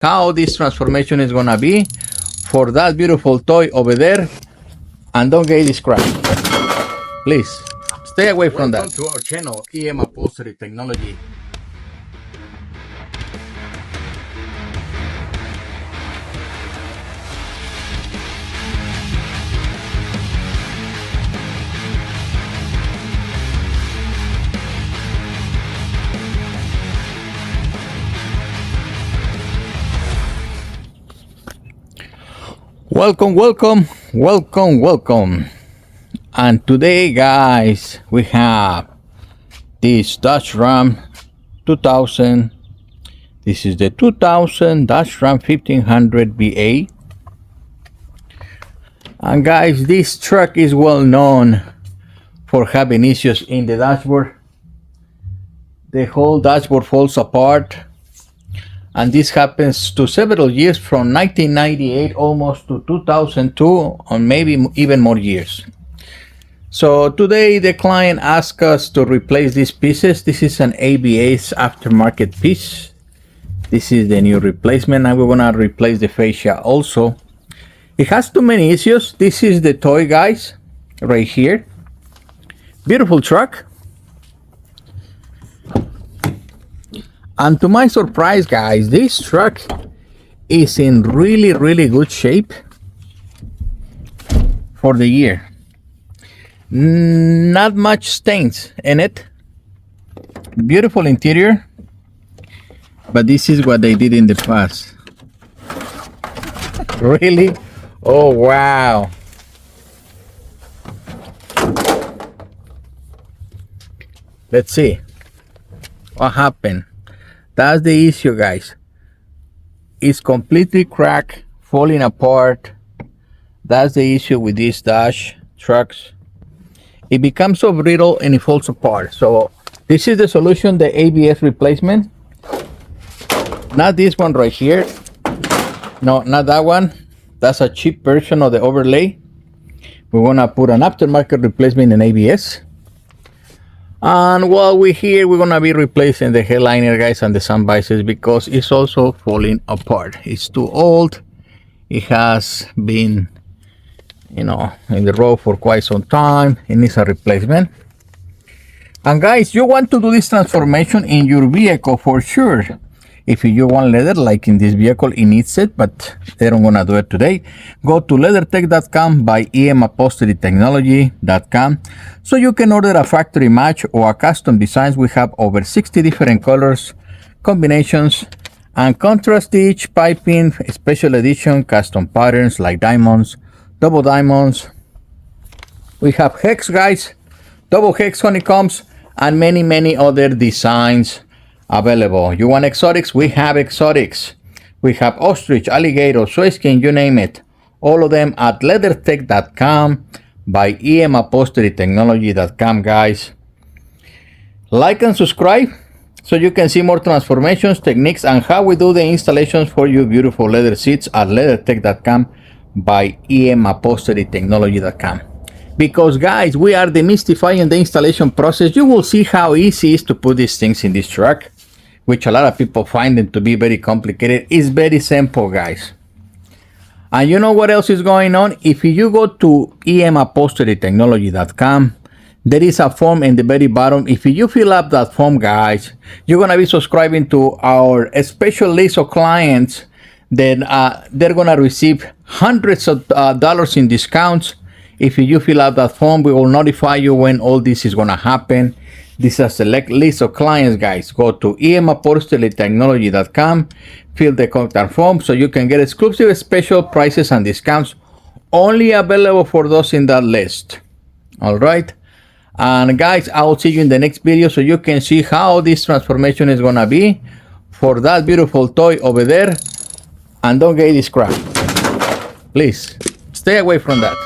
how this transformation is gonna be for that beautiful toy over there, and don't get this crap. Please stay away from that. Welcome to our channel, Upholstery Technology. Welcome. And today, guys, we have this Dodge Ram 2000. This is the 2000 Dodge Ram 1500 VA. And guys, this truck is well known for having issues in the dashboard. The whole dashboard falls apart. And this happens to several years from 1998 almost to 2002, or maybe even more years. So today the client asked us to replace these pieces. This is an ABS aftermarket piece. This is the new replacement, and we're gonna replace the fascia also. It has too many issues. This is the toy, guys, right here. Beautiful truck. And to my surprise, guys, this truck is in really good shape for the year. Not much stains in it. Beautiful interior. But this is what they did in the past. Really? Oh, wow. Let's see what happened. That's the issue, guys. It's completely cracked, falling apart. That's the issue with these Dodge trucks. It becomes so brittle and it falls apart. So this is the solution, the ABS replacement. Not this one right here. No, not that one. That's a cheap version of the overlay. We're gonna put an aftermarket replacement in ABS. And while we're here, we're gonna be replacing the headliner, guys, and the sun visors because it's also falling apart. It's too old. It has been, in the road for quite some time. It needs a replacement. And guys, you want to do this transformation in your vehicle for sure. If you want leather, like in this vehicle, it needs it, but they're not gonna do it today. Go to LeatherTeck.com, by Upholstery so you can order a factory match or a custom designs. We have over 60 different colors, combinations, and contrast stitch, piping, special edition, custom patterns like diamonds, double diamonds. We have hex, guys, double hex honeycombs, and many other designs available. You want exotics? We have exotics. We have ostrich, alligator, swanskin, you name it. All of them at LeatherTeck.com, by Upholsterytechnology.com, guys. Like and subscribe so you can see more transformations, techniques, and how we do the installations for you beautiful leather seats at LeatherTeck.com, by Upholsterytechnology.com. Because, guys, we are demystifying the installation process. You will see how easy it is to put these things in this truck, which a lot of people find them to be very complicated. It's very simple, guys. And you know what else is going on? If you go to Upholsterytechnology.com, there is a form in the very bottom. If you fill up that form, guys, you're going to be subscribing to our special list of clients. Then they're going to receive hundreds of dollars in discounts. If you fill out that form, we will notify you when all this is going to happen. This is a select list of clients, guys. Go to Upholsterytechnology.com, fill the contact form so you can get exclusive special prices and discounts only available for those in that list. All right. And guys, I will see you in the next video so you can see how this transformation is going to be for that beautiful toy over there. And don't get this crap. Please stay away from that.